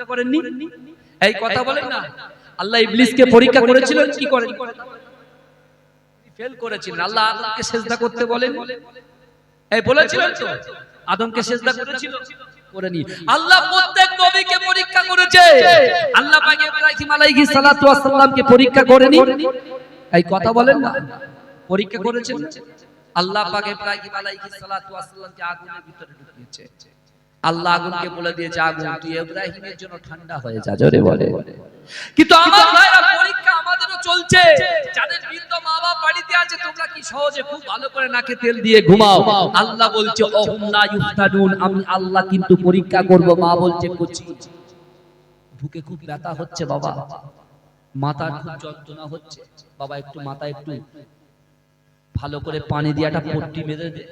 পরীক্ষা করেননি? এই কথা বলেন না। আল্লাহ ইবলিসকে পরীক্ষা করেছিলেন কি করেন? ফেল করেছিলেন। আল্লাহ আদমকে সিজদা করতে বলেন, এই বলেছিলেন তো? আদমকে সিজদা করেছিল? করেনি। আল্লাহ প্রত্যেক নবীকে পরীক্ষা করেছে। আল্লাহ পাক ইব্রাহিম আলাইহিস সালাতু ওয়াস সালামকে পরীক্ষা করেনি? এই কথা বলেন না। পরীক্ষা করেছেন। আল্লাহ পাক ইব্রাহিম আলাইহিস সালাতু ওয়াস সালামকে আগুনের ভিতরে ঢুকিয়েছে। আল্লাহ আগুনকে বলে দিয়েছে, আগুন তুই ইব্রাহিমের জন্য ঠান্ডা হয়ে যা। জোরে বলে। কিন্তু আমার ভাইরা পরীক্ষা আমাদেরও চলছে। যাদের বৃদ্ধ মা বাবা বাড়িতে আছে, তোমরা কি সহজে খুব ভালো করে নাকে তেল দিয়ে ঘুমাও? আল্লাহ বলছে ওহুম লা ইফতানুন, আমি আল্লাহ কিন্তু পরীক্ষা করব। মা বলছে কচি, বুকে খুব ব্যথা হচ্ছে বাবা, মাথার খুব যন্ত্রণা হচ্ছে বাবা, একটু মাথা একটু ভালো করে পানি দিয়ে একটা পট্টি বেঁধে দে।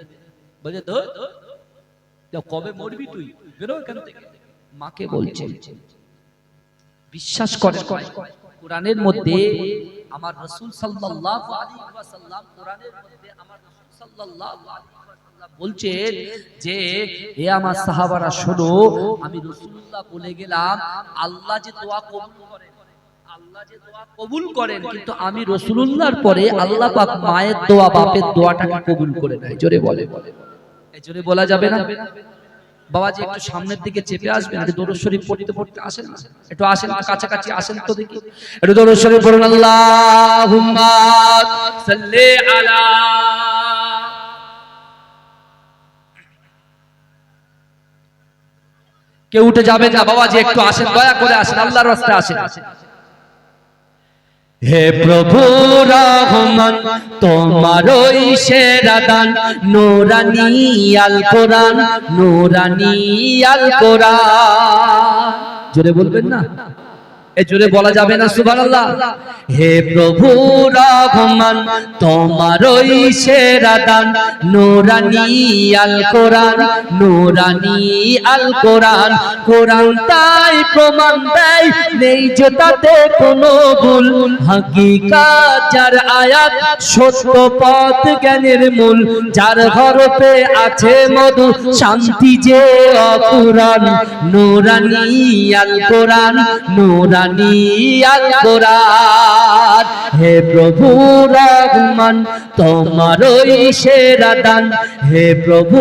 বুঝে তো কবে মরবি তুই, বেরো এখান থেকে। মাকে বলছে। বিশ্বাস করে কোরআনের মধ্যে আমার রাসূল সাল্লাল্লাহু আলাইহি ওয়াসাল্লাম, কোরআনের মধ্যে আমার রাসূল সাল্লাল্লাহু আলাইহি ওয়াসাল্লাম বলছেন যে হে আমার সাহাবারা শোনো, আমি রাসূলুল্লাহ বলে গেলাম আল্লাহ যে দোয়া কবুল করেন, আল্লাহ যে দোয়া কবুল করেন, কিন্তু আমি রাসূলুল্লাহর পরে আল্লাহ পাক মায়ের দোয়া বাপের দোয়াটাকে কবুল করে নেয়। জোরে বলে। এই জোরে বলা যাবে না? বাবাজি একটু সামনের দিকে চেপে আসবেন, একটু দরুদ শরীফ পড়তে পড়তে আসেন না, একটু আসেন, কাছাকাছি আসেন তো দেখি, একটু দরুদ শরীফ পড়ুন। আল্লাহুম্মা সাল্লি আলা। কেউ উঠে যাবে না বাবাজি, একটু আসেন, দয়া করে আসেন, আল্লাহর রাস্তায় আসেন। হে প্রভু রহমান, তোমারই সেরা দান, নূরানী আল কোরআন, নূরানী আল কোরআন। জোরে বলবেন না? এ জোরে বলা যাবে না সুবহানাল্লাহ? হে প্রভু রহমান, তোমারই সেরা দান, নূরানী আল কোরআন, নূরানী আল কোরআন। কোরআন তাই প্রমাণ দেয় নেই যে তাতে কোনো ভুল, হাকিকাত যার আয়াত, সত্য পথ জ্ঞানের মূল, যার হরফে আছে মধু, শান্তি যে অপুরাণ, নূরানী আল কোরআন, নূরানী আল কোরআন। হে প্রভু রহমান, তোমারই সেরা দান, হে প্রভু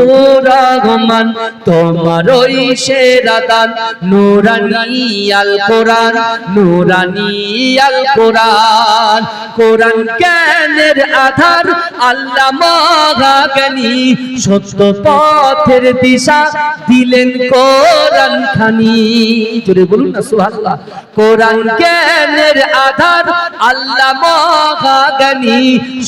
রহমান, তোমারই সেরা দান, নূরানী আল কোরআন, নূরানী আল কোরআন। কোরআন জ্ঞানের আধার, আল্লাহ মহাজ্ঞানী, সত্য পথের দিশা দিলেন কোরআন খানি। জোরে বলুন না সুবহানাল্লাহ। কোরআন জ্ঞানের আধার, আল্লাহ মহাজ্ঞানী,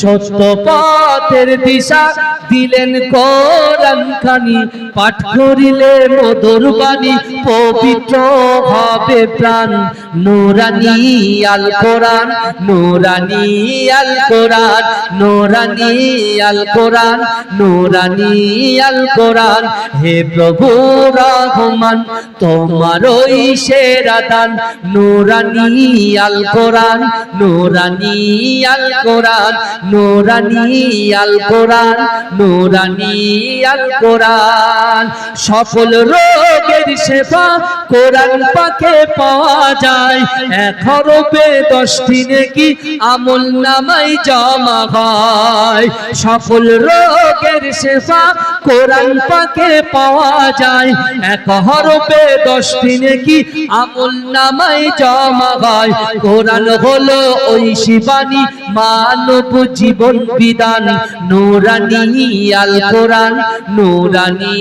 সত্য পথের দিশা দিলেন কোরআন খানি। পাঠ করিলে মধুর বাণী, পবিত্র হবে প্রাণ, নূরানী আল কোরআন, নূরানী আল কোরআন, নূরানী আল কোরআন, নূরানী আল কোরআন। হে প্রভু রহমান, তোমারই সেরা দান, নূরানী আল কোরআন, নূরানী আল কোরআন, নূরানী আল কোরআন, নূরানী আল কোরআন। সকল রোগের সেবা কোরআন পাকে পাওয়া যায়, 1 হরফে 10টি নেকি আমল নামায় জমা হয়। সকল রোগের সেবা কোরআন পাকে পাওয়া যায়, 1 হরফে 10টি নেকি আমল নামায় জমা হয়। কোরআন হলো ওই শিবানী, মানব জীবন বিধান, নূরানী আল কোরআন, নূরানী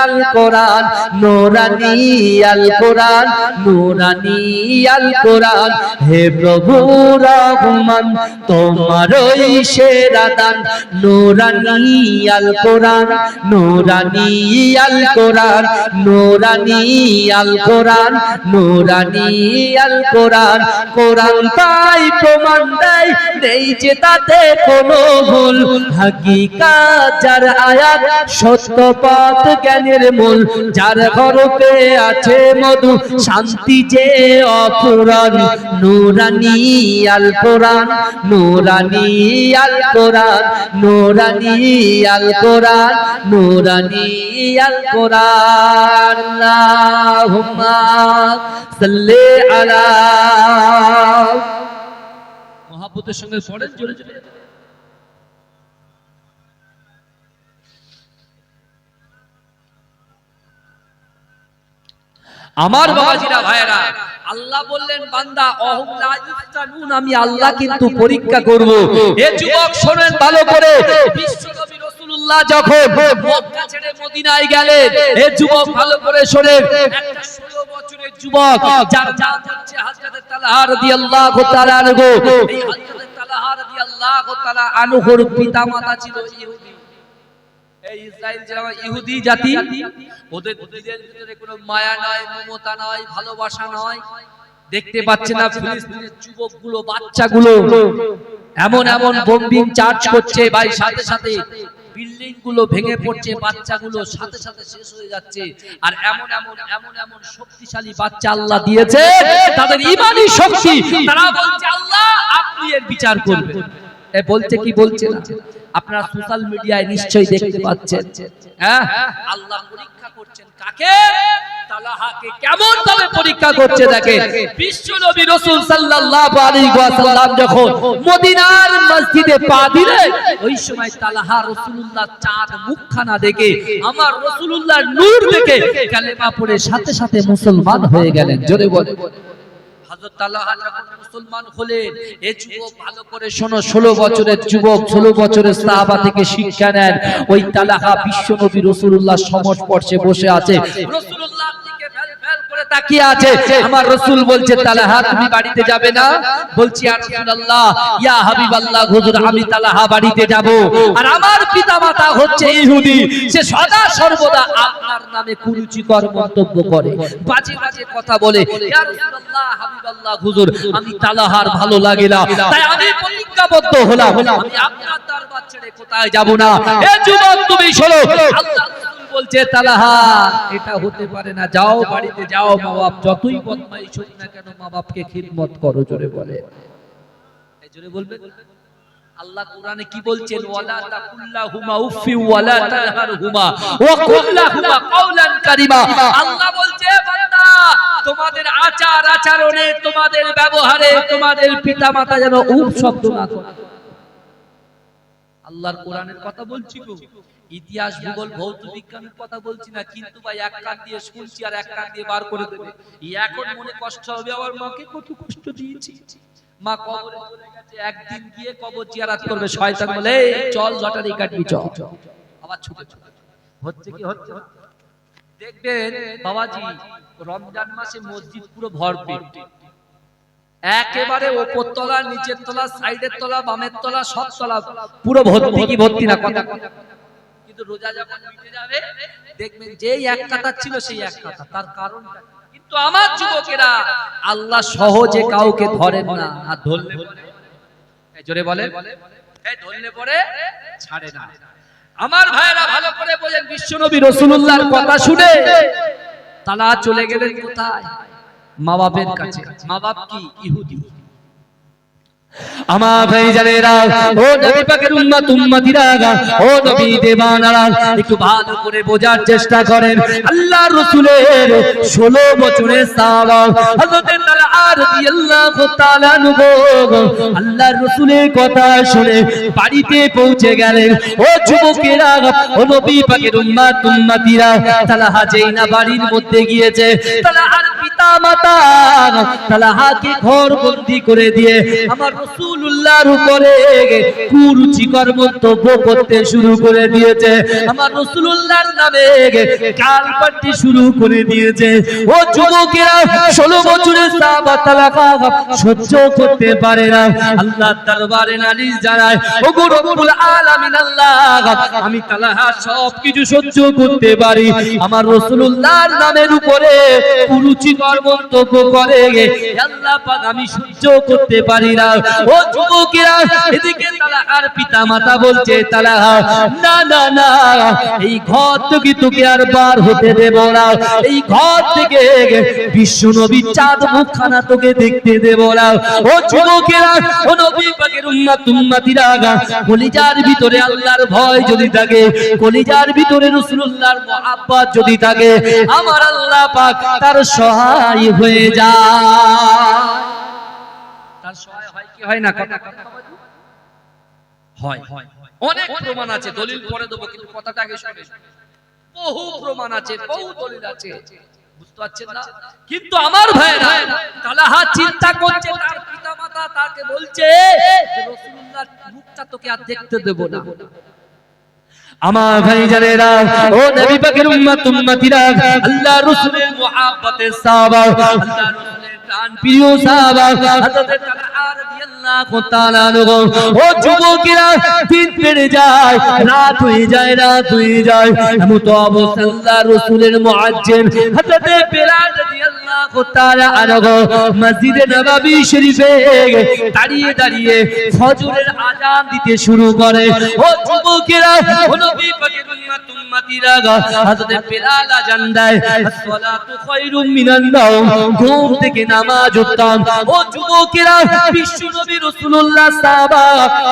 আল কোরআন, নূরানী আল কোরআন, নূরানী আল কোরআন। হে প্রভু রহমান, তোমারই সেরা দান, নূরানী আল কোরআন, নূরানী আল কোরআন, নূরানী আল কোরআন, নূরানী আল কোরআন, কোরআন তাই প্রমাণ দেয় নেই যে তাতে কোনো ভুল, হাকিকাত যার আয়াত সত্য পথ জ্ঞানের মূল, যার হরফে আছে মধু শান্তি যে অফুরান, নূরানী আল কোরআন, নূরানী আল কোরআন, নূরানী আল কোরআন, নূরানী আল কোরআন। আল্লাহুম্মা সাল্লি আলা, মহব্বতের সঙ্গে পড়েন জোরে জোরে। আমার বাবাজিরা ভাইরা, আল্লাহ বললেন বান্দা অহুম লা ইফতানুন, আমি আল্লাহ কিন্তু পরীক্ষা করব। এ যুবক শুনেন ভালো করে, বিশ্বনবী রাসূলুল্লাহ যখন মক্কা ছেড়ে মদিনায় গেলেন, এ যুবক ভালো করে শুনেন, একটা 16 বছরের যুবক যার নাম হচ্ছে হযরত তালহা রাদিয়াল্লাহু তাআলা আনহু। এই হযরত তালহা রাদিয়াল্লাহু তাআলা আনহুর পিতামাতা ছিল ইহুদি। এই ইসরাইল যারা ইহুদি জাতি, ওদের দিলের ভিতরে কোনো মায়া নয়, মমতা নয়, ভালোবাসা নয়। দেখতে পাচ্ছেন না ফিলিস্তিনের যুবকগুলো, বাচ্চাগুলো এমন এমন বোম্বিং চার্জ করছে ভাই, সাথে সাথে বিল্ডিং গুলো ভেঙে পড়ছে, বাচ্চাগুলো সাথে সাথে শেষ হয়ে যাচ্ছে। আর এমন এমন এমন এমন শক্তিশালী বাচ্চা আল্লাহ দিয়েছে, তাদের ঈমানি শক্তি, তারা বলছে আল্লাহ আপনি এর বিচার করবেন। এ বলছে কি বলছে না, আপনারা সোশ্যাল মিডিয়ায় নিশ্চয়ই দেখতে পাচ্ছেন। হ্যাঁ, আল্লাহ পরীক্ষা করছেন কাকে? তালহাকে কেমন ভাবে পরীক্ষা করছে দেখেন। বিশ্বনবী রাসূল সাল্লাল্লাহু আলাইহি ওয়াসাল্লাম যখন মদিনার মসজিদে পা দিলেন, ওই সময় তালহা রাসূলুল্লাহ চাঁদ মুখখানা দেখে, আমার রাসূলুল্লাহর নূর দেখে কালেমা পড়ে সাথে সাথে মুসলমান হয়ে গেলেন। জোরে বলে হযরত তালহা যখন মুসলমান হলেন, এই যুবক ভালো করে শোনো, 16 বছরের যুবক, 16 বছরের সাহাবা থেকে শিক্ষা নেন। ওই তালহা বিশ্বনবী রাসূলুল্লাহ সংস্পর্শে বসে আছে, রাসূলুল্লাহ দিকে ফেল ফেল করে তাকিয়ে আছে। আমার রাসূল বলছে তালহা তুমি বাড়িতে যাবে না? বলছি ইয়া রাসূলুল্লাহ, ইয়া হাবিবাল্লাহ, হুজুর আমি তালহা বাড়িতে যাব। আর আমার পিতামাতা হচ্ছে ইহুদি, সে সদা সর্বদা আপনার নামে কুরুচিকর মন্তব্য করে, বাজে বাজে কথা বলে। ইয়া রাসূলুল্লাহ, হাবিবাল্লাহ, হুজুর আমি তালহার ভালো লাগে না, তাই আমি প্রতিজ্ঞাবদ্ধ হলাম আমি আপনার দরবার ছেড়ে কোথায় যাব না। এ যুবক তুমি শোনো, আল্লাহ রাসূল বলছে তালহা এটা হতে পারে না, যাও বাড়িতে যাও, মা বাপ যতই বদমাইশ হোক না কেন মা বাপকে খিদমত করো। জোরে বলে, এই জোরে বলবে। আল্লাহ কোরআনে কি বলছেন? ওয়ালা তাকুল্লাহুমা উফি ওয়ালা তানহারহুমা ওয়া কুল্লাহুমা কাওলান কারীমা। আল্লাহ বলছে বান্দা তোমাদের আচার আচরণে, তোমাদের ব্যবহারে তোমাদের পিতামাতা যেন উফ শব্দ না করে। আল্লাহর কোরআনের কথা বলছি গো, ইতিহাস ভূগোল ভৌত বিজ্ঞানের কথা বলছি না। কিন্তু ভাই এক কান দিয়ে শুনছি আর এক কান দিয়ে বার করে দেবে। এখন মনে কষ্ট হবে, আমার মাকে কত কষ্ট দিয়েছি, মা কবরে চলে গেছে, একদিন গিয়ে কবর জিয়ারত করবে, শয়তান বলে চল লটারি কাটবি চল, আবার ছুটে ছুটে হচ্ছে কি হচ্ছে। দেখবেন বাবাজি রমজান মাসে মসজিদ পুরো ভরপেট, একেবারে উপর তলা, নিচের তলা, সাইডের তলা, বামের তলা, সব তলা পুরো ভর্তি। কি ভর্তি না কথা? কিন্তু রোজা যখন মিটে যাবে দেখবেন যেই এক কাতার ছিল সেই এক কাতার, তার কারণ। কিন্তু আমার যুবকেরা আল্লাহ সহজে কাউকে ধরেন না, আর ধরলে পরে জোরে বলে এই ধরলে পরে ছাড়ে না। আমার ভাইরা ভালো করে বোঝেন, বিশ্বনবী রাসূলুল্লাহর কথা শুনে তালহা চলে গেলেন কোথায়? মা বাপের কাছে। মা বাপ কি? ইহুদি। আমার ভাইজানেরা, ও নবী পাকের উম্মত উম্মতিরা, ও নবী দেবানারা, একটু ভালো করে বোঝার চেষ্টা করেন। আল্লাহর রাসূলের 16 বছরের সাহাবা হযরত তালহা রাদিয়াল্লাহু তাআলা আনহু আল্লাহর রাসূলের কথা শুনে বাড়িতে পৌঁছে গেলেন। ও যুবকেরা, ও নবী পাকের উম্মত উম্মতিরা, তালহা যেই না বাড়ির মধ্যে গিয়েছে, তালহার পিতামাতা তালহাকে ঘর বন্দী করে দিয়ে আমার রাসূলুল্লাহর উপরে কুরুচিকর মন্তব্য করতে শুরু করে দিয়েছে, আমার রাসূলুল্লাহর নামে গালপাটি শুরু করে দিয়েছে। ও যুবকেরা, 16 বছরের সাহাবা তালহা সহ্য করতে পারে না, আল্লাহর দরবারে নালিশ জানায়, ওগো রব্বুল আলামিন আল্লাহ, আমি তালহা সব কিছু সহ্য করতে পারি, আমার রাসূলুল্লাহর নামের উপরে কুরুচিকর আপত্তিকর মন্তব্য করে, আল্লাহ পাক আমি সহ্য করতে পারি না। ও যুবকেরা, এদিকে তালহার পিতামাতা বলছে, তালহা না না না, এই ঘর থেকে তোকে আর বার হতে দেব না, এই ঘর থেকে বিশ্ব নবীর চাঁদ মুখখানা তোকে দেখতে দেব না। ও যুবকেরা, ও নবী পাকের উম্মতিরা, কলিজার ভিতরে আল্লাহর ভয় যদি থাকে, কলিজার ভিতরে রাসূলুল্লাহর মহব্বত যদি থাকে, আমার আল্লাহ পাক তার সহায় হয়ে যায়। তার সহায় হয় কি হয় না? কথা হয়। অনেক প্রমাণ আছে, দলিল পরে দেব, কিন্তু কথাটা আগে শুনে। বহু প্রমাণ আছে, বহু দলিল আছে, বুঝতে পারছেন না? কিন্তু আমার ভাইরা, তালহা চিন্তা করছে, তার পিতামাতা তাকে বলছে যে রাসূলুল্লাহর মুখটা তোকে আর দেখতে দেব না। আমার ভাইজানেরা, ও নবী পাকের উম্মতিরা, আল্লাহ রাসূলের মুহাব্বতের সাহাবা, আল্লাহ রাসূলের প্রাণ প্রিয় সাহাবা হযরত তালহা রাদিয়াল্লাহু তাআলা আনহু, ও যুবকেরা, দিন পেরে যায়, রাত হয়ে যায়, রাত হয়ে যায়, এমন তো অবস্থা আল্লাহ রাসূলের মুআজ্জিন হযরত বেলাল রাদিয়াল্লাহু তাআলা আনহু মসজিদে নববী শরীফে দাঁড়িয়ে দাঁড়িয়ে ফজরের আযান দিতে শুরু করে। ও যুবকেরা, ও নবী পাকের উম্মতিরা, হযরত বেলাল আযান দেয়, আসসালাতু খায়রুম মিনান নাওম, ঘুম থেকে নামাজ উত্তম। ও যুবকেরা, বিশ্ব নবী রাসূলুল্লাহ সাহাবা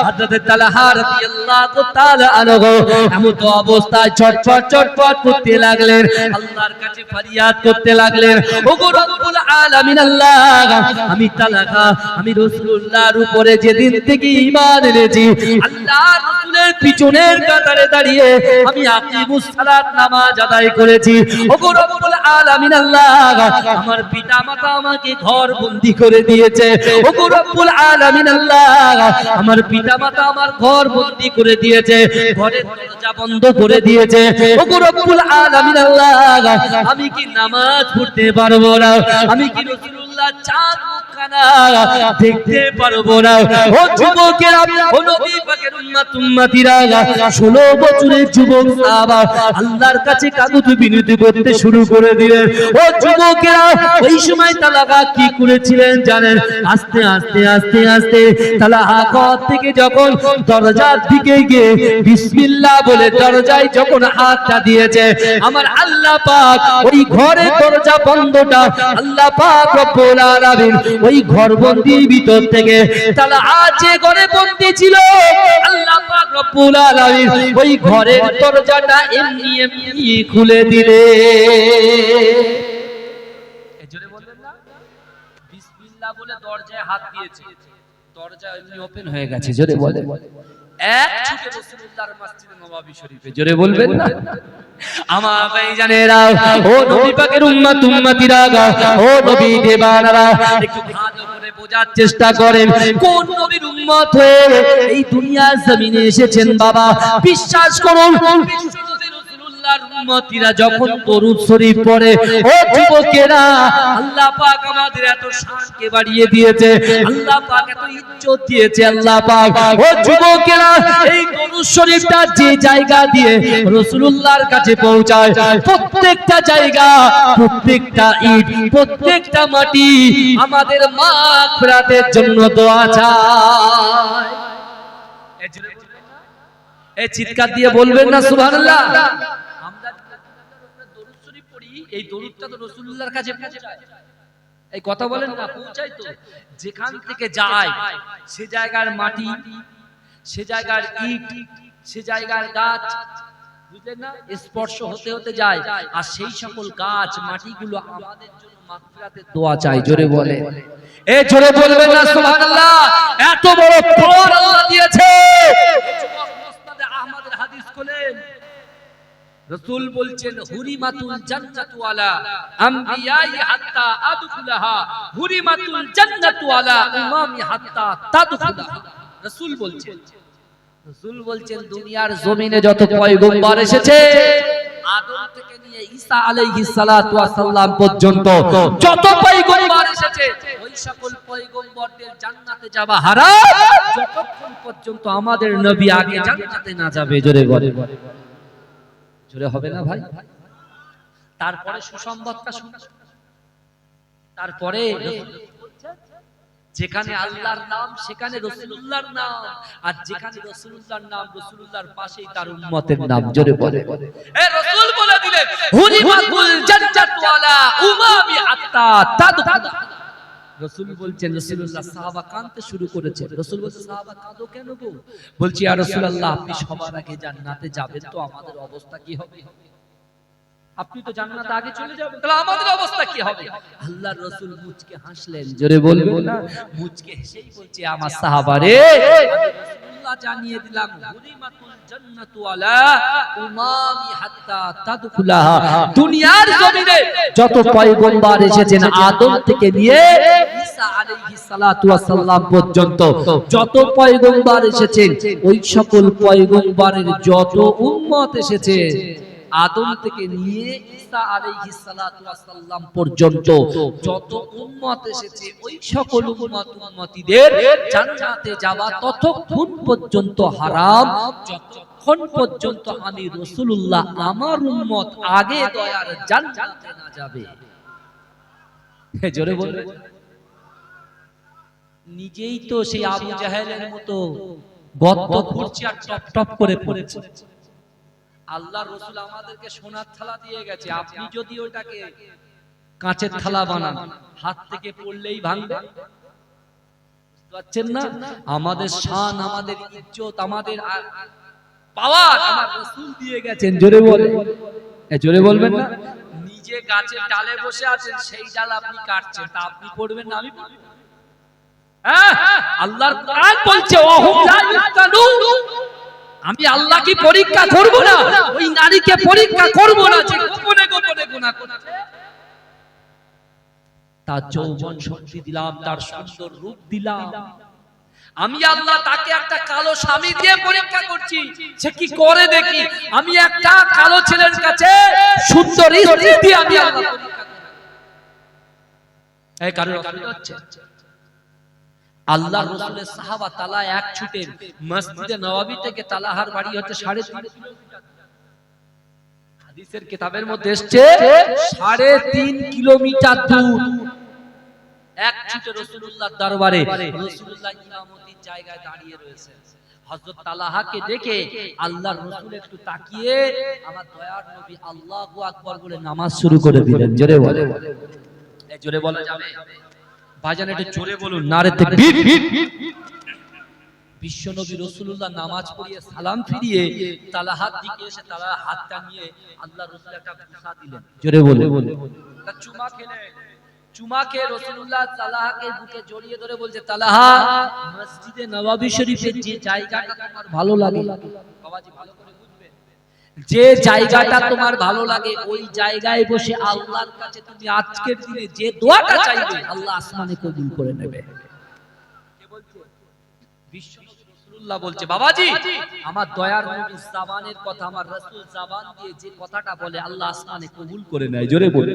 হযরত তালহা রাদিয়াল্লাহু তাআলা আনহু এমন তো অবস্থায় চটপট চটপট করতে লাগলেন, আল্লাহর কাছে ফরিয়াদ করতে লাগলেন, ওগো রব্বুল আলামিন আল্লাহ, আমি তালহা, আমি রাসূলুল্লাহর উপরে যেদিন থেকে ঈমান এনেছি, আল্লাহর রাসূলের পিছনের কাতারে দাঁড়িয়ে আমি আকিমুস সালাত নামাজ আদায় করেছি, ওগো রব্বুল আলামিন আল্লাহ, আমার পিতামাতা আমাকে ঘর বন্দী করে দিয়েছে, ওগো রব্বুল আলামিন আল্লাহ, আমার পিতামাতা আমার ঘর বন্দী করে দিয়েছে, ঘরের দরজা বন্ধ করে দিয়েছে, ওগো রব্বুল আলামিন আল্লাহ, আমি কি নামাজ পড়তে পারবো না, আমি কি রাসূলুল্লাহ চাঁদ মুখখানা দেখতে পারবো না। ও যুবকেরা, ও নবী পাকের উম্মতিরা, 16 বছরের যুবক সাহাবা আল্লাহর কাছে কাকুত বিনতি করতে শুরু করে দিলেন। ও যুবকেরা, ওই সময় তালহা কি করেছিলেন জানেন? আস্তে আস্তে আস্তে আস্তে তালহা ঘর থেকে যখন দরজার দিকে গিয়ে বিসমিল্লাহ বলে দরজায় যখন হাতটা দিয়েছে, আমার আল্লাহ পাক ওই ঘরের দরজা বন্ধটা আল্লাহ পাক রব্বুল আলামিন ওই ঘরবন্দির ভিতর থেকে তালহা যে ঘরে বন্দী ছিল, আল্লাহ পাক রব্বুল আলামিন ওই ঘরের দরজাটা এমনি এমনি খুলে দিলে। জোরে বলবেন না? বিসমিল্লাহ বলে দরজায় হাত দিয়েছে, দরজা এমনি ওপেন হয়ে গেছে। জোরে বলেন, এক ছুটে রাসূলুল্লাহর মসজিদে নববী শরীফে। জোরে বলবেন না? আমার ভাইজানেরা, ও নবী পাকের উম্মতিরা, ও নবী দেবানারা, একটু ভালো করে বোঝার চেষ্টা করেন, কোন নবীর উম্মত হয়ে এই দুনিয়ার জমিনে এসেছেন বাবা। বিশ্বাস করুন, বিশ্ব নবী রাসূলুল্লাহর উম্মতিরা যখন দরুদ শরীফ পড়ে, ও যুবকেরা, আল্লাহ পাক আমাদের এত শানকে বাড়িয়ে দিয়েছে, আল্লাহ পাক এত ইজ্জত দিয়েছে, আল্লাহ পাক। ও যুবকেরা, এই দরুদ শরীফটা যে জায়গা দিয়ে রাসূলুল্লাহর কাছে পৌঁছায়, প্রত্যেকটা জায়গা, প্রত্যেকটা ইট, প্রত্যেকটা মাটি আমাদের মাগফিরাতের জন্য দোয়া চায়। এই চিৎকার দিয়ে বলবেন না সুবহানাল্লাহ? আমরা দরুদ শরীফ পড়ি, এই দরুদটা তো রাসূলুল্লাহর কাছে পৌঁছায়। এই কথা বলেন না, পৌঁছায় তো। যেখান থেকে যায় সে জায়গার মাটি, সে জায়গার ইট, সে জায়গার গাছ, বুঝলেন না, স্পর্শ হতে হতে যায়, আর সেই সকল গাছ মাটিগুলো আমাদের জন্য মাগফিরাতের দোয়া চায়। জোরে বলে, এ জোরে বলবেন না সুবহানাল্লাহ? এত বড় পাওয়ার আল্লাহ দিয়েছে। মুসনাদে আহমদের হাদিস খোলেন, রাসূল বলছেন, হুরিমাতুল জান্নাতু আলা আমবিয়াই হাত্তা আদখুলাহা, হুরিমাতুল জান্নাতু আলা উমামি হাত্তা তাদখুলাহা। রাসূল বলছেন, রাসূল বলছেন, দুনিয়ার জমিনে যত পয়গম্বর এসেছে, আদম থেকে নিয়ে ঈসা আলাইহিস সালাতু ওয়াস সালাম পর্যন্ত যত পয়গম্বর এসেছে, ওই সকল পয়গম্বরদের জান্নাতে যাওয়া হারাম যতক্ষণ পর্যন্ত আমাদের নবী আগে জান্নাতে না যাবে। জোরে বলে, জোরে হবে না ভাই? তারপরে সুসংবাদটা শুনুন, তারপরে যেখানে আল্লাহর নাম সেখানে রাসূলুল্লাহর নাম, আর যেখানে রাসূলুল্লাহর নাম রাসূলুল্লাহর পাশেই তার উম্মতের নাম। জোরে বলে এ রাসূল বলে দিলেন হুরিমাতুল জান্নাতু আলা উমামি হাত্তা তাদখুল। রাসূল বলছেন, রাসূলুল্লাহ সাহাবা কাঁদতে শুরু করেছে। রাসূল বলছে সাহাবা কাঁদো কেন গো? বলছি ইয়া রাসূলুল্লাহ আপনি সবার আগে জান্নাতে যাবেন, তো আমাদের অবস্থা কি হবে? আপনি তো জান্নাতে আগে চলে যাবেন, তাহলে আমাদের অবস্থা কি হবে? আল্লাহর রাসূল মুচকে হাসলেন। জোরে বলবেন না? মুচকে হেসেই বলছে আমার সাহাবারে রাসূলুল্লাহ জানিয়ে দিলাম হুরিমাতুল জান্নাতু আলা উমামি হাত্তা তাদখুলাহা। দুনিয়ার জমিনে যত পয়গম্বর এসেছেন আদম থেকে নিয়ে ঈসা আলাইহিস সালাতু ওয়াস সালাম পর্যন্ত যত পয়গম্বর এসেছেন, ওই সকল পয়গম্বরের যত উম্মত এসেছে আদম থেকে নিয়ে ঈসা আলাইহিস সালাতু ওয়াস সালাম পর্যন্ত যত উম্মত এসেছে, ওই সকল উম্মতিদের জান্নাতে যাওয়া ততক্ষণ পর্যন্ত হারাম যতক্ষণ পর্যন্ত আমি রাসূলুল্লাহ আমার উম্মত আগে দয়ার জান্নাতে না যাবে। জোরে বলবেন। নিজেই তো সেই আবু জাহেলের মতো গদ্দ করছে আর টপ টপ করে পড়েছে। আল্লাহর রাসূল আমাদেরকে সোনার থালা দিয়ে গেছে, আপনি যদি ওটাকে কাঁচের থালা বানান হাত থেকে পড়লেই ভাঙবে। বুঝতে পারছেন না? আমাদের শান, আমাদের ইজ্জত, আমাদের পাওয়ার আমার রাসূল দিয়ে গেছেন। জোরে বলে, জোরে বলবেন না? নিজে গাছের ডালে বসে আছেন, সেই ডাল আপনি কাটছেন, তা আপনি পড়বেন না আমি পড়ব? হ্যাঁ, আল্লাহর কোরআন বলছে ওহুম লা ইফতানুন। আমি আল্লাহ কি পরীক্ষা করব না? ওই নারীকে পরীক্ষা করব না যে গোপনে গোপনে গুনাহ করছে। তার যৌবন শক্তি দিলাম, তার সুন্দর রূপ দিলাম। আমি আল্লাহ তাকে একটা কালো স্বামী দিয়ে পরীক্ষা করছি, সে কি করে দেখি। আমি একটা কালো ছেলের কাছে সুন্দর স্ত্রী দিয়ে আমি আল্লাহ পরীক্ষা করি। এই কারণে হচ্ছে আল্লাহর রাসূলের সাহাবা তালা এক ছুটে মসজিদে নববী থেকে তালাহার বাড়ি হচ্ছে 3.5 কিলোমিটার। হাদিসের কিতাবের মধ্যে এসেছে 3.5 কিলোমিটার দূর। এক ছুটে রাসূলুল্লাহর দরবারে রাসূলুল্লাহ ইমামতির জায়গায় দাঁড়িয়ে রয়েছে। হযরত তালাহাকে দেখে আল্লাহর রাসূল একটু তাকিয়ে আমার দয়ার নবী আল্লাহু আকবার বলে নামাজ শুরু করে দিলেন। জোরে বলে, এই জোরে বলা যাবে? ভাইজান একটু জোরে বলুন নারে তাকবীর। বিশ্বনবী রাসূলুল্লাহ নামাজ পড়িয়ে সালাম ফিরিয়ে তালাহার দিকে এসে তালার হাতটা নিয়ে আল্লাহর রাসূল একটা বুসা দিলেন। জোরে বলে, তা চুমা খেলেন। চুমা খেয়ে রাসূলুল্লাহ তালাহাকে বুকে জড়িয়ে ধরে বলছে, তালাহা মসজিদে নববী শরীফের যে জায়গাটা তোমার ভালো লাগে, বাবাজি ভালো করে বুঝবেন, যে জায়গাটা তোমার ভালো লাগে ওই জায়গায় বসে আল্লাহর কাছে তুমি আজকের দিনে যে দোয়াটা চাইবে আল্লাহ আসমানে কবুল করে নেবে। কে বলছে? বিশ্বনবী রাসূলুল্লাহ বলছে, বাবাজি আমার দয়ার নবী জাবানের কথা, আমার রাসূল জাবান দিয়ে যে কথাটা বলে আল্লাহ আসমানে কবুল করে নেয়। জোরে বলে,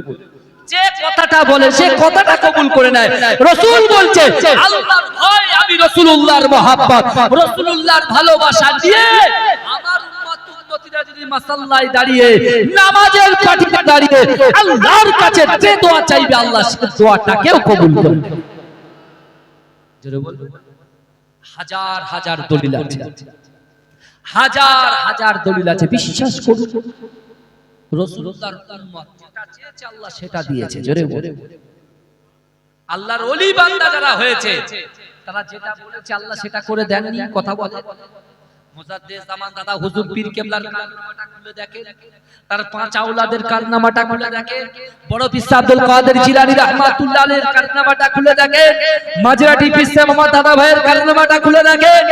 যে কথাটা বলে সে কথাটা কবুল করে নেয়। রাসূল বলছে আল্লাহর ভয়, আমি রাসূলুল্লাহর মহব্বত, রাসূলুল্লাহর ভালোবাসা দিয়ে আমার উম্মতিরা যদি মাসাল্লায় দাঁড়িয়ে নামাজের পাটিতে দাঁড়িয়ে আল্লাহর কাছে যে দোয়া চাইবে আল্লাহ সেই দোয়াটাকেও কবুল করে নেবে। জোরে বলুন। হাজার হাজার দলিল আছে, হাজার হাজার দলিল আছে, বিশ্বাস করুন। রাসূলুল্লাহর উম্মত যেটা চেয়েছে আল্লাহ সেটা দিয়েছে। জোরে বলে, আল্লাহর ওলি বান্দা যারা হয়েছে তারা যেটা বলেছে আল্লাহ সেটা করে দেননি। কথা বলে মুজাদ্দিদ জামান দাদা হুজুর পীর কেবলার কারনামাটা খুলে দেখেন, তার 5 আওলাদের কারনামাটা খুলে দেখেন, বড় পীর আব্দুল কাদের জিলানী রাহমাতুল্লাহ আলাইহির কারনামাটা খুলে দেখেন, মাঝরাটি পীর মোহাম্মদ দাদা ভাইয়ের কারনামাটা খুলে দেখেন।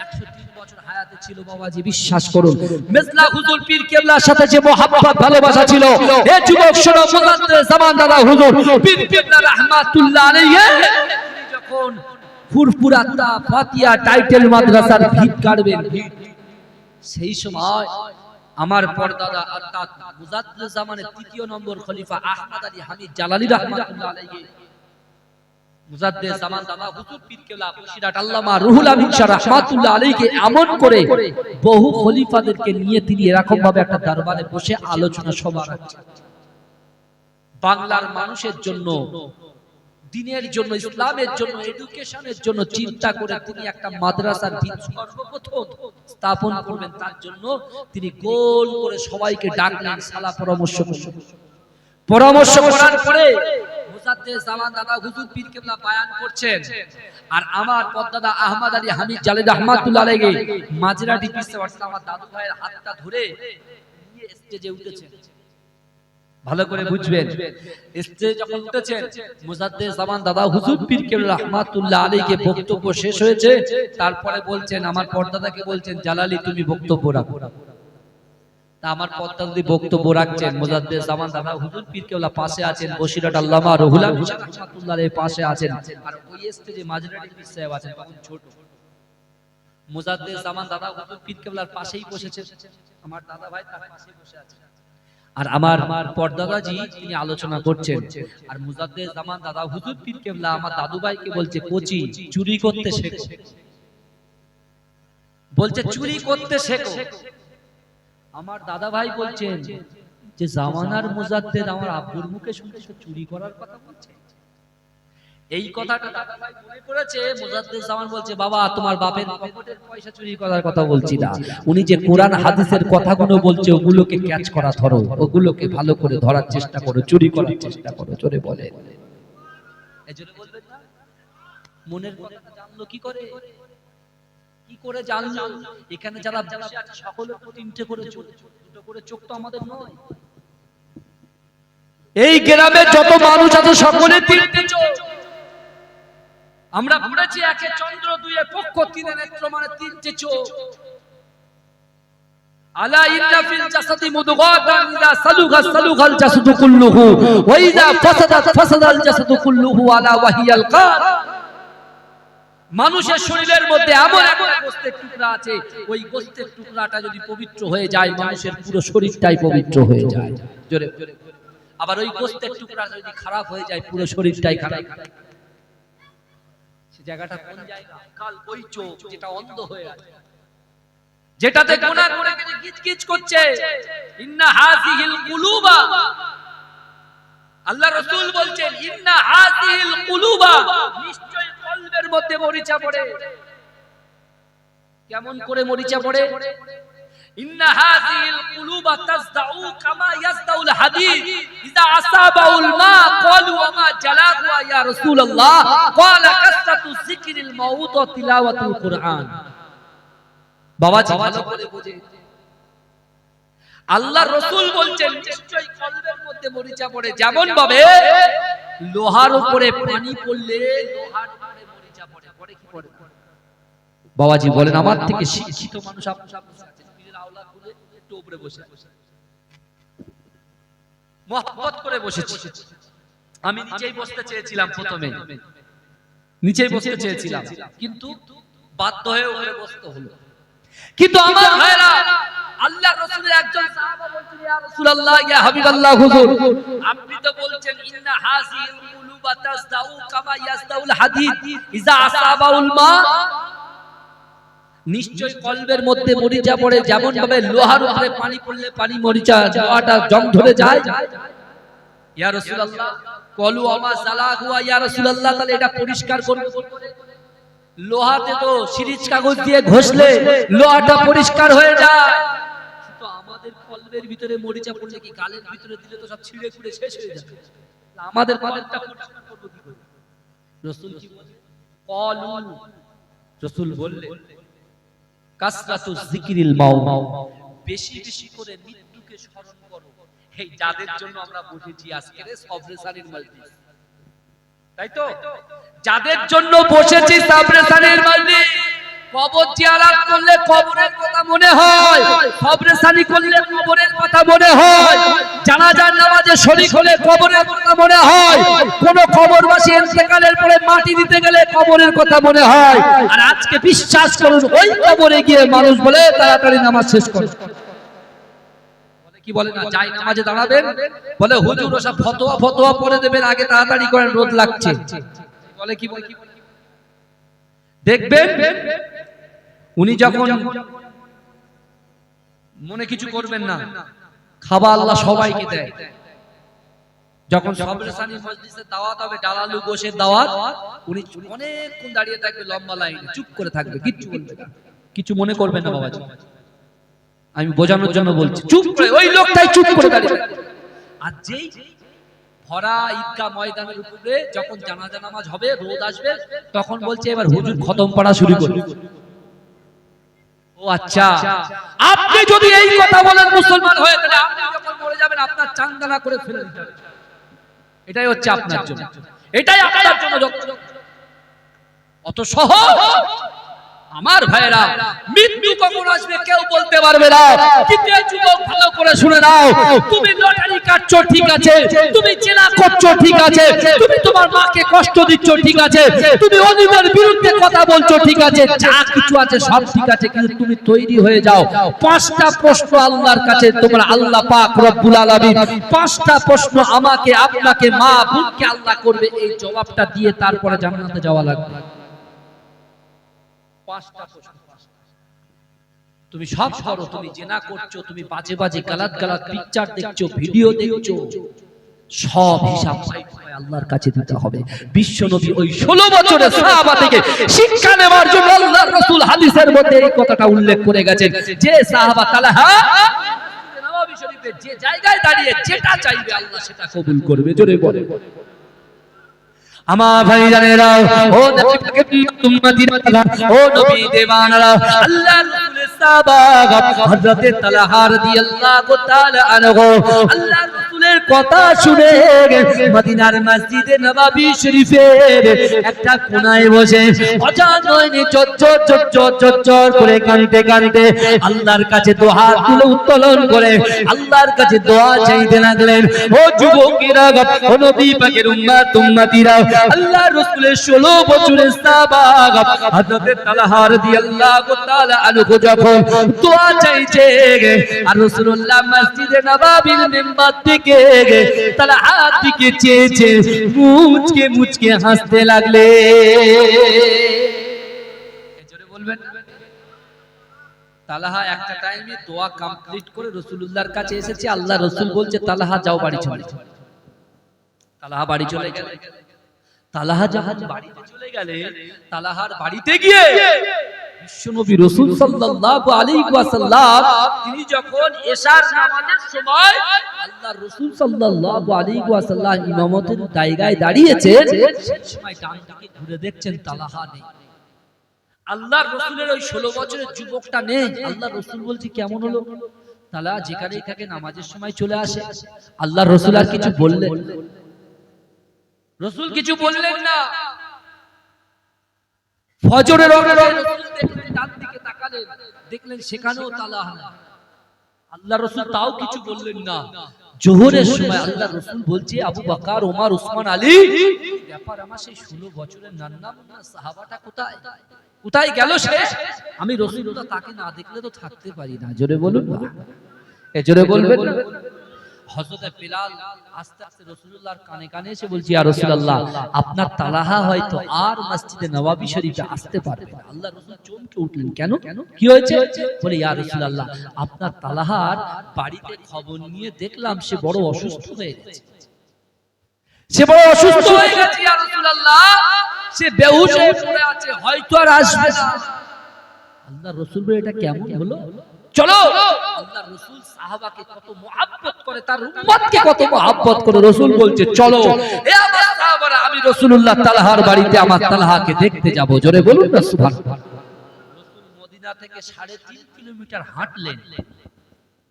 103 বছর হায়াতে ছিল বাবাজি, বিশ্বাস করুন। মেজলা হুজুর পীর কেবলার সাথে যে মোহাব্বত ভালোবাসা ছিল, এ যুবক শোনো, মুজাদ্দিদ জামান দাদা হুজুর পীর কেবলা রাহমাতুল্লাহ আলাইহি যখন ফুরফুরা ফাতিয়া টাইটেল মাদ্রাসার ভিত কাটবেন, সেই সময় আমার পরদাদা অর্থাৎ মুজাদ্দিদ জামানের 3য় নম্বর খলিফা আহমদ আলী হামিদ জালালী রাহমাতুল্লাহ আলাইহি, মুজাদ্দিদ জামান দাদা হুজুর পীর কেবলা বসিরহাট আল্লামা রুহুল আমিন শাহ রাহমাতুল্লাহ আলাইহিকে আমল করে বহু খলিফাদেরকে নিয়ে তিনি এরকম ভাবে একটা দরবারে বসে আলোচনা সভা রাখছেন। বাংলার মানুষের জন্য দিনের জন্য, ইসলামের জন্য, এডুকেশনের জন্য চিন্তা করে তিনি একটা মাদ্রাসার ভিত সর্বপ্রথম স্থাপন করবেন। তার জন্য তিনি গোল করে সবাইকে ডাকলেন, সালা পরামর্শ করার পরে মুজাদ্দেদ জামান দাদা হুজুর পীর কেবলা বয়ান করছেন, আর আমার পদ্দাদা আহমদ আলী হামিদ জালিল রাহমাতুল্লাহ আলাইহি মাজরাটি পিছতে পারছেন, আমার দাদু ভাইয়ের হাতটা ধরে নিয়ে স্টেজে উঠেছেন। ভালো করে বুঝবেন, স্টেজে যখন উঠেছেন মুজাদ্দেদ জামান দাদা হুজুর পীর কেবলা রাহমাতুল্লাহ আলাইহি বক্তব্য শেষ হয়েছে, তারপরে বলছেন, আমার পর্দাদাকে বলছেন, জালালি তুমি বক্তব্য রাখো। তা আমার পর্দা যদি বক্তব্য রাখছেন, মুজাদ্দেদ জামান দাদা হুজুর পীর কেবলা পাশে আছেন, বসিরহাট আল্লামা রুহুল আমিন রাহমাতুল্লাহ আলাইহি পাশে আছেন, আর ওই স্টেজে মাজরাটি পীর সাহেব আছেন, তখন ছোট। মুজাদ্দেদ জামান দাদা হুজুর পীর কেবলার পাশেই বসেছেন, আমার দাদা ভাই তার পাশেই বসে আছে, আর আমার পর্দাদাজি তিনি আলোচনা করছেন, আর মুজাদ্দেদ জামান দাদা হুজুর পীর কেবলা আমার দাদু ভাইকে বলছে, কোচি চুরি করতে শেখো, বলছে চুরি করতে শেখো। আমার দাদা ভাই বলছেন যে জামানার মুজাদ্দেদ আমার আব্বুর মুখে শুনেছো চুরি করার কথা বলছে। এই কথাটা দাদা ভাই মনে করেছে, মুজাদ্দেদ জামান বলছে, বাবা তোমার বাপের পকেটের পয়সা চুরি করার কথা বলছি না, উনি যে কোরআন হাদিসের কথাগুলো বলছে ওগুলোকে ক্যাচ করা ধরো, ওগুলোকে ভালো করে ধরার চেষ্টা করো, চুরি করার চেষ্টা করো, জোরে বলে। এজন্য বলবেন না মনের কথা জানলো কি করে, কি করে জানলো? এখানে যারা বসে আছে সকলের তিনটে করে চোখ, দুটো করে চোখ তো আমাদের নয়। এই গ্রামে যত মানুষ আছে সকলের তিনটে চোখ। আমরা পড়েছি একে চন্দ্র, দুইয়ে পক্ষ, তিনে নেত্র, মানে তিনটে চোখ। আলা ইন্না ফিল জাসাদি মুদগাতান ইযা সালুগা সালুগাল জাসাদু কুল্লুহু ওয়া ইযা ফাসাদাত ফাসাদাল জাসাদু কুল্লুহু আলা ওয়াহিয়াল কাল। মানুষের শরীরের মধ্যে এমন একটা গোশতের টুকরা আছে, ওই গোশতের টুকরাটা যদি পবিত্র হয়ে যায় মানুষের পুরো শরীরটাই পবিত্র হয়ে যায়, জোরে। আবার ওই গোশতের টুকরা যদি খারাপ হয়ে যায় পুরো শরীরটাই খারাপ। সে জায়গাটা কোন জায়গা? কাল ওই চোখ যেটা অন্ধ হয়ে আছে, যেটাতে গুনাহ করে গেলে গিজগিজ করছে। ইন্না হাযিহিল কুলুবা, আল্লাহ রাসূল বলছেন, ইন্না হাযিহিল কুলুবা, নিশ্চয় কলবের মধ্যে মরিচা পড়ে। কেমন করে মরিচা পড়ে? ইন্না হাযিহিল কুলুবা তাসদাউ কামা ইয়াসদাউল হাদীদ ইযা আসাবাউল মা ক্বালু ওয়া মা জালাহু ইয়া রাসূলুল্লাহ ক্বালা কাসরাতু যিকরিল মাউত ওয়া তিলাওয়াতুল কুরআন। বাবাজি ভালো করে বুঝে, আল্লাহ রাসূল বলছেন নিশ্চয়ই কলবের মধ্যে মরিচা পড়ে, যেমন ভাবে লোহার উপরে পানি পড়লে লোহার উপরে মরিচা পড়ে। পড়ে কি পড়ে? বাবাজি বলেন, আমার থেকে শিক্ষিত মানুষ আপনারা আছেন, পীরের আওলাদ বলে একটু উপরে বসে মহব্বত করে বসেছি। আমি নিচেই বসতে চেয়েছিলাম, প্রথমে নিচেই বসতে চেয়েছিলাম, কিন্তু বাধ্য হয়ে উপরে বসতে হলো। কিন্তু আমার ভাইরা, আল্লাহর রাসূলের একজন সাহাবা বলছেন, ইয়া রাসূলুল্লাহ, ইয়া হাবিবাল্লাহ হুজুর, আপনি তো বলছেন ইন্না হাযিহিল কুলুবা তাসদাউ কামা ইয়াসদাউল হাদীদ ইযা আসাবাউল মা, নিশ্চয় কলবের মধ্যে মরিচা পড়ে, যেমন ভাবে লোহার উপরে পানি পড়লে পানি মরিচা লোহাটা জং ধরে যায়। ইয়া রাসূলুল্লাহ, ক্বালু ওয়া মা জালাহু ইয়া রাসূলুল্লাহ, তাহলে এটা পরিষ্কার করব কি করে? লোহাতে তো সিরিজ কাগজ দিয়ে ঘষলে লোহাটা পরিষ্কার হয়ে যায়, কিন্তু আমাদের কলবের ভিতরে মরিচা পড়লে কি গালের ভিতরে দিলে তো সব ছিঁড়ে খুঁড়ে শেষ হয়ে যাবে। আমাদের কলবটা পরিষ্কার করব কি করে? রাসূল কি বলেন? ক্বালু, রাসূল বললেন, কাসরাতু যিকরিল মাউত, বেশি বেশি করে মৃত্যুকে স্মরণ করো। এই যাদের জন্য আমরা বসেছি আজকের সবরেসানির মজলিস, তাই তো? যাদের জন্য বসেছি সবরেসানির মজলিস, কবর জিয়ারত করলে কবরের কথা মনে হয়, সবরেসানি করলে কবরের কথা মনে হয়, জানাজার নামাজে শরীক হলে কবরের কথা মনে হয়, কোন কবরবাসী ইন্তেকালের পরে মাটি দিতে গেলে কবরের কথা মনে হয়। আর আজকে বিশ্বাস করুন, ওই কবরে গিয়ে মানুষ বলে তাড়াতাড়ি নামাজ শেষ করো। কি বলে না, যাই নামাজে দাঁড়াবেন, বলে হুজুর ওসব ফতোয়া পড়ে দেবেন, আগে তাড়াতাড়ি করেন, রোদ লাগছে। বলে কি বলে, দেখবেন উনি যখন মনে কিছু করবেন না, খাবার আল্লাহ সবাইকে দেয়, যখন সবরেসানি মজলিসে দাওয়াত হবে, ডালালু গোশের দাওয়াত, উনি অনেকক্ষণ দাঁড়িয়ে থাকবে লম্বা লাইনে, চুপ করে থাকবে, কিচ্ছু বলবে না। কিছু মনে করবেন না বাবাজি, আমি বোঝানোর জন্য বলছি। চুপ করে, ওই লোকটাই চুপ করে দাঁড়িয়ে থাকবে। আর যেই ভরা ঈদগাহ ময়দানের উপরে যখন জানাজা নামাজ হবে, রোদ আসবে, তখন বলছে এবার হুজুর খতম পড়া শুরু করুন। ও আচ্ছা, আপনি যদি এই কথা বলেন মুসলমান হয়ে, তাহলে আপনি যখন মরে যাবেন আপনার চান্দানা করে ফেলে দিতে হবে। এটাই হচ্ছে আপনার জন্য, এটাই আপনার জন্য অত সহজ। আমার ভাইরা, মৃত্যু কখন আসবে কেউ বলতে পারবে না। কিন্তু যুবক ভালো করে শুনে নাও, তুমি লটারি কাটছো ঠিক আছে, তুমি জেনা করছো ঠিক আছে, তুমি তোমার মাকে কষ্ট দিচ্ছ ঠিক আছে, তুমি অন্যদের বিরুদ্ধে কথা বলছো ঠিক আছে, যা কিছু আছে সব ঠিক আছে, কিন্তু তুমি তৈরি হয়ে যাও। পাঁচটা প্রশ্ন আল্লাহর কাছে তোমার আল্লাহ পাক রব্বুল আলামিন, পাঁচটা প্রশ্ন আমাকে আপনাকে মা বোনকে আল্লাহ করবে, এই জবাবটা দিয়ে তারপরে জান্নাতে যাওয়া লাগবে। তুমি সব করো, তুমি জেনা করছো, তুমি বাজে বাজে গালাত গালাত পিকচার দেখছো, ভিডিও দেখছো, সব হিসাব আল্লাহর কাছে দিতে হবে। বিশ্ব নবী ওই 16 বছরের সাহাবা থেকে শিক্ষা নেওয়ার জন্য আল্লাহর রাসূল হাদিসের মধ্যে এই কথাটা উল্লেখ করে গেছেন, যে সাহাবা তালহা নববী শরীফে যে জায়গায় দাঁড়িয়ে যেটা চাইবে আল্লাহ সেটা কবুল করবে। জোরে বলে আমার ভাইজানেরা, ও নবী পাকের উম্মতিরা, ও নবী দেওয়ানারা, আল্লাহর রাসূলের সাহাবা হযরত তালহা রাদিয়াল্লাহু তাআলা আনহু আল্লাহর রাসূলের কথা শুনে মদিনার মসজিদে নববী শরীফের একটা কোণায় বসে অজানয়নে চচ্চর করে কাঁদতে কাঁদতে আল্লাহর কাছে দোয়া তুলে উত্তোলন করে আল্লাহর কাছে দোয়া চাইতে লাগলেন। ও যুবকেরা, ও নবী পাকের উম্মতিরা, আল্লাহর রাসূলের 16 বছরের সাহাবা হযরত তালহা রাদিয়াল্লাহু তাআলা আনহু যখন দোয়া চাইছে, আর রাসূলুল্লাহ মসজিদে নববীর মিম্বার থেকে তালহার দিকে চেয়েছে, মুচকে মুচকে হাসতে লাগলে। জোরে বলবেন। তালহা একটা টাইমে দোয়া কমপ্লিট করে রাসূলুল্লাহর কাছে এসেছে, আল্লাহ রাসূল বলছে তালহা যাও বাড়ি চলে যাও। তালহা বাড়ি চলে গেল। তালহা যখন বাড়িতে চলে গেলেন, তালহার বাড়িতে গিয়ে বিশ্বনবী রাসূল সাল্লাল্লাহু আলাইহি ওয়াসাল্লাম তিনি যখন এশার নামাজের সময় আল্লাহর রাসূল সাল্লাল্লাহু আলাইহি ওয়াসাল্লাম ইমামতের জায়গায় দাঁড়িয়েছেন, সেই সময় ডান দিকে ঘুরে দেখছেন তালহা নেই। আল্লাহর রাসূলের ওই 16 বছরের যুবকটা নেই। আল্লাহর রাসূল বলছে কেমন হলো? তালহা যেখানেই থাকে নামাজের সময় চলে আসে। আল্লাহর রাসূল আর কিছু বললেন? রাসূল কিছু বললেন না। ফজরের ওয়াক্তে রাসূল দেখলেন, ডান দিকে তাকালেন, দেখলেন সেখানেও তালহা নেই। আল্লাহর রাসূল তাও কিছু বললেন না। জোহরের সময় আল্লাহর রাসূল বলছে আবু বকর, ওমর, উসমান, আলী, ব্যাপার আমার সেই 16 বছরের নান্না মুন্না সাহাবাটা কোথায়? কোথায় গেল সে? আমি রাসূলুল্লাহ তাকে না দেখলে তো থাকতে পারি না। জোরে বলুন না, এ জোরে বলবেন না। হযরত বিলাল আস্তে আস্তে রাসূলুল্লাহর কানে কানে এসে বলছে, ইয়া রাসূলুল্লাহ, আপনার তালহা হয়তো আর মসজিদে নববী শরীফে আসতে পারবে না। আল্লাহর রাসূল চমকে উঠলেন, কেন? কি হয়েছে? বলে, ইয়া রাসূলুল্লাহ, আপনার তালহার বাড়িতে খবর নিয়ে দেখলাম সে বড় অসুস্থ হয়ে গেছে। সে বড় অসুস্থ হয়ে গেছে ইয়া রাসূলুল্লাহ, সে বেহুশ হয়ে পড়ে আছে, হয়তো আর আসবে না। আল্লাহর রাসূল বলে, এটা কেমন হলো? চলো। আল্লাহর রাসূল সাহাবাকে কত মহব্বত করে, তার উম্মতকে কত মহব্বত করে। রাসূল বলছে চলো, এ আমার সাহাবারা, আমি রাসূলুল্লাহ তালহার বাড়িতে আমার তালহাকে দেখতে যাব। জোরে বলুন না সুবহানাল্লাহ। রাসূল মদিনা থেকে 3.5 কিলোমিটার হাঁটলেন।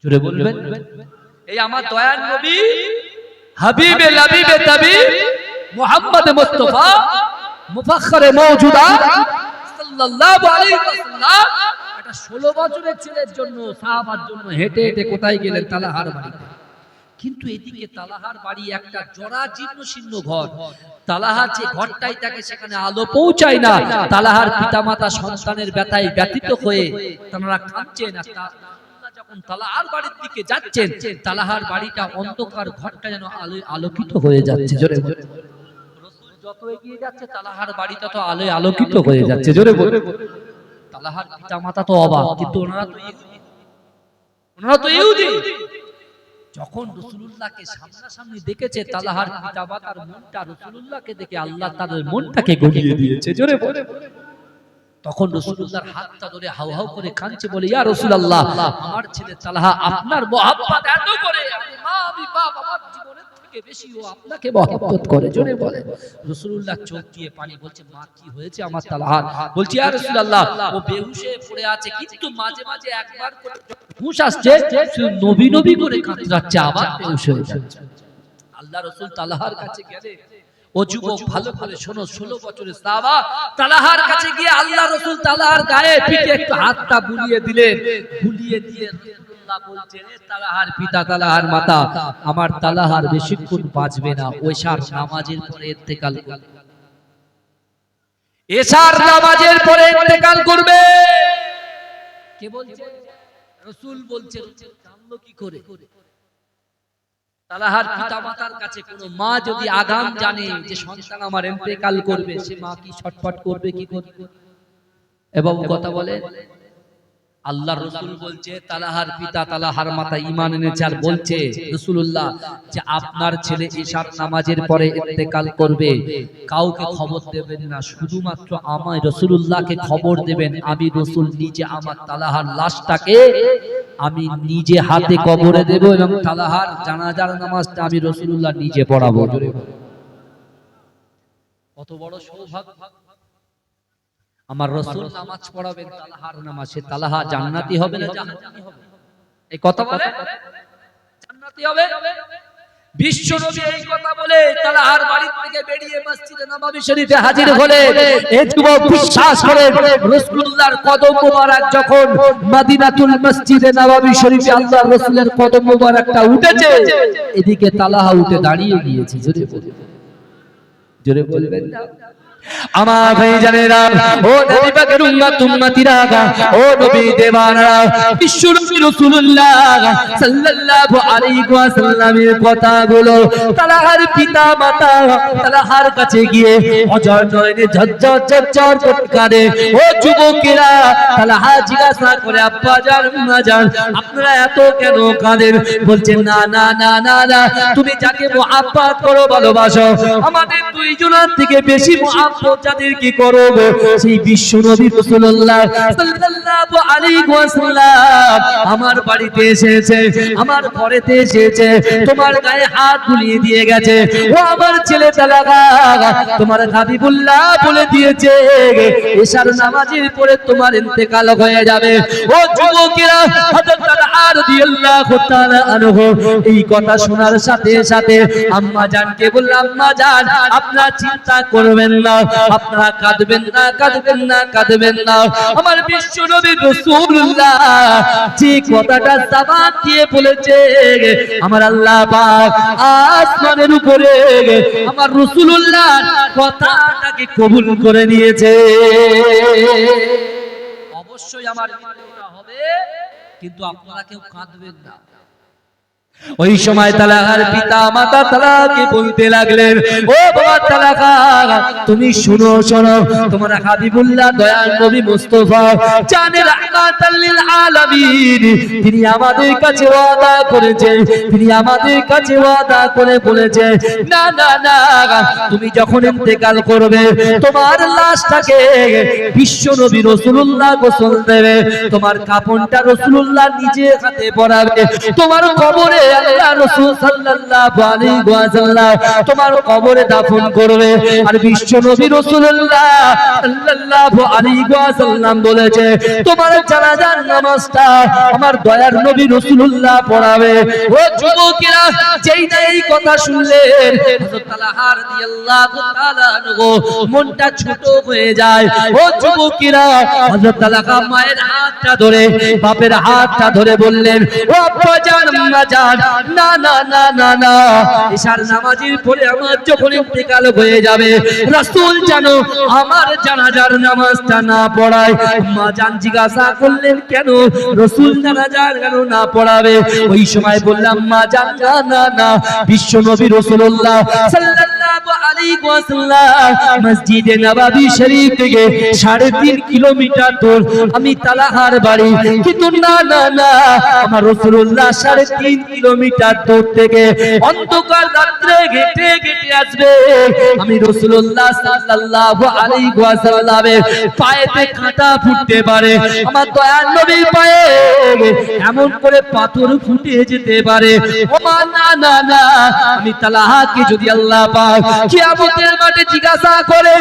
জোরে বলবেন। এই আমার দয়ার নবী হাবিবে লাবিবে তাবিব মুহাম্মদ মুস্তাফা মুফাখখারে মওজুদাত সাল্লাল্লাহু আলাইহি ওয়াসাল্লাম 16 বছরের ছেলের জন্য, সাহাবার জন্য হেঁটে হেঁটে কোথায় গেলেন? তালহার বাড়িতে। কিন্তু এদিকে তালহার বাড়ি একটা জরাজীর্ণ শীর্ণ ঘর। তালহা যে ঘরটাই থাকে সেখানে আলো পৌঁছায় না। তালহার পিতামাতা সন্তানের ব্যথায় ব্যথিত হয়ে তারা কাঁদছেন। যখন তালহার বাড়ির দিকে যাচ্ছেন, তালহার বাড়িটা অন্ধকার, ঘরটা যেন আলোয় আলোকিত হয়ে যাচ্ছে। জোরে বলে। রাসূল যত এগিয়ে যাচ্ছে তালহার বাড়িটা তো আলোয় আলোকিত হয়ে যাচ্ছে। জোরে বলে। তালহার পিতামাতা তো অবাক, কিন্তু ওনারা তো ইহুদি। যখন রাসূলুল্লাহকে সামনাসামনি দেখেছে তালহার পিতামাতার মনটা রাসূলুল্লাহকে দেখে আল্লাহ তাদের মনটাকে গলিয়ে দিয়েছে। জোরে বলে তখন রাসূলুল্লাহর হাতটা ধরে হাউ হাউ করে কাঁদছে, বলে ইয়া রাসূলুল্লাহ, আমার ছেলে তালহা আপনার মহব্বত এত করে, আমি মা আমি বাপ আমার জীবনের থেকে বেশি ও আপনাকে মহব্বত করে। জোরে বলে রাসূলুল্লাহ চোখ দিয়ে পানি, বলছে মা কি হয়েছে আমার তালহার? বলছে ইয়া রাসূলুল্লাহ, ও বেহুশ হয়ে পড়ে আছে, কিন্তু মাঝে মাঝে একবার করে হুঁশ আসছে, নবী নবী করে কাঁদছে, আবার বেহুশ হয়ে যাচ্ছে। আল্লাহ রাসূল তালহার কাছে গেলে, ও যুবক ভালো করে শোনো, 16 বছরের সাহাবা তালহার কাছে গিয়ে আল্লাহ রাসূল তালহার গায়ে পিঠে একটু হাতটা বুলিয়ে দিলেন। বুলিয়ে দিয়ে রাসূলুল্লাহ বলছেন, তালহার পিতা তালহার মাতা, আমার তালহার বেশিক্ষণ বাঁচবে না, এশার নামাজের পরে ইন্তেকাল করবে। এশার নামাজের পরে ইন্তেকাল করবে। কে বলছে? রাসূল বলছেন। জানলো কি করে? তালহার পিতামাতার কাছে কোন মা যদি আগাম জানে যে সন্তান আমার ইন্তেকাল করবে, সে মা কি ছটফট করবে কি করবে? এবং কথা বলে আল্লাহর রাসূল বলছে, তালহার পিতা তালহার মাতা ঈমান এনেছে আর বলছে রাসূলুল্লাহ যে আপনার ছেলে এশার নামাজের পরে ইন্তেকাল করবে, কাউকে খবর দেবেন না, শুধুমাত্র আমায় রাসূলুল্লাহকে খবর দেবেন। আমি রাসূল নিজে আমার তালহার লাশটাকে আমি নিজে হাতে কবরে দেব এবং তালহার জানাজার নামাজটা আমি রাসূলুল্লাহ নিজে পড়াবো। কত বড় সৌভাগ্য! আমার রাসূল নামাজ পড়াবেন, তালহার নামাজ। সে তালহা জান্নাতি হবে না জাহান্নামী হবে? এই কথা বলে জান্নাতি হবে। বিশ্ব নবী এই কথা বলে তালহার বাড়ি থেকে বেরিয়ে মসজিদে নববী শরীফে হাজির হলে এই যুবক বিশ্বাস করে রাসূলুল্লাহর কদম মোবারক যখন মদিনাতুল মসজিদে নববী শরীফে আল্লাহর রাসূলের কদম মোবারকটা উঠেছে, এদিকে তালহা উঠে দাঁড়িয়ে গিয়েছে। জোরে বলবেন না? আমার ভাইজানেরা, ও নবী পাকের উম্মতিরা, ও নবী দেওয়ানা, বিশ্ব নবী রাসূলুল্লাহ সাল্লাল্লাহু আলাইহি ওয়াসাল্লামের কথাগুলো তালহার পিতা মাতা তালহার কাছে গিয়ে অজর নয়নে ঝরঝর ঝরঝর করে কাঁদে। ও যুবকেরা, তালহা জিজ্ঞাসা করে, আব্বা জান আম্মা জান, আপনারা এত কেন কাঁদেন? বলছেন না না না না না, তুমি যাকে মুহাব্বত করো ভালোবাসো, আমাদের দুইজনের থেকে বেশি যাদের কি করব, সেই বিশ্ব নবী রাসূলুল্লাহ সাল্লাল্লাহু আলাইহি ওয়াসাল্লাম আমার বাড়িতে এসেছে, আমার ঘরেতে এসেছে, তোমার গায়ে হাত বুলিয়ে দিয়ে গেছে। ও আমার ছেলে তালহা, তোমার হাবিবুল্লাহ বলে দিয়েছে এশার নামাজের পরে তোমার ইন্তেকাল হয়ে যাবে। ও যুবকেরা, হযরত তালহা রাদিয়াল্লাহু তাআলা আনহু এই কথা শোনার সাথে সাথে আম্মা জানকে বলল, আম্মা জান আপনারা চিন্তা করবেন না, আপনারা কাঁদবেন না, কাঁদবেন না, কাঁদবেন না। আমার বিশ্ব নবী রাসূলুল্লাহ যে কথাটা জবান দিয়ে বলেছে, আমার আল্লাহ পাক আসমানের উপরে আমার রাসূলুল্লাহর কথাটাকে কবুল করে নিয়েছে। অবশ্যই আমার মৃত্যুটা হবে, কিন্তু আপনারা কেউ কাঁদবেন না। ওই সময় তালহার পিতা মাতা তালহাকে বলতে লাগলেন, ও বাবা তালহা, তুমি শুনো শোনো, তোমার হাবিবুল্লাহ দয়াল নবী মুস্তাফা জানে রাহমাতাল লিল আলামিন, তিনি আমাদের কাছে ওয়াদা করেছে, তিনি আমাদের কাছে ওয়াদা করে বলেছে, না না না, তুমি যখন ইন্তেকাল করবে তোমার লাশটাকে বিশ্ব নবী রাসূলুল্লাহ গোসল দেবে, তোমার কাফনটা রাসূলুল্লাহ নিজে হাতে পরাবে, তোমার কবরে আল্লাহ রাসূল সাল্লাল্লাহু আলাইহি ওয়াসাল্লাম তোমার কবরে দাফন করবে। আর বিশ্ব নবী রাসূলুল্লাহ সাল্লাল্লাহু আলাইহি ওয়াসাল্লাম বলেছে, তোমার জানাজার নামাজটা আমার দয়ার নবী রাসূলুল্লাহ পড়াবে। ও যুবকেরা, যেই না এই কথা শুনলেন হযরত তালহা রাদিয়াল্লাহু তাআলা আনহু মনটা ছোট হয়ে যায়। ও যুবকেরা, হযরত তালহা মায়ের হাতটা ধরে, বাপের হাতটা ধরে বললেন, ও আব্বা জান আম্মা জান, না না না না না, এশার নামাজের পরে আমার যখন ইন্তেকাল হয়ে যাবে রাসূল জানো আমার জানাজার নামাজটা না পড়ায়। মা জান জিজ্ঞাসা করলেন, কেন রাসূল জানাজার কেন না পড়াবে? ওই সময় বললাম, মা জান না না না, বিশ্ব নবী রাসূলুল্লাহ সাল্লাল্লাহু সাল্লাল্লাহু আলাইহি ওয়াসাল্লাম মসজিদে নববী শরীফ থেকে 3.5 কিলোমিটার দূর আমি তালাহার বাড়ি, কিন্তু না না না, আমার রাসূলুল্লাহ 3.5 কিলোমিটার দূর থেকে অন্ধকার রাত্রে হেঁটে হেঁটে আসবে। আমি রাসূলুল্লাহ সাল্লাল্লাহু আলাইহি ওয়াসাল্লামের পায়েতে কাঁটা ফুটতে পারে, আমার দয়ার নবীর পায়ে এমন করে পাথর ফুটে যেতে পারে। ও মা না না না, আমি তালহাকে যদি আল্লাহ পাক কিয়ামতের মাঠে জিজ্ঞাসা করে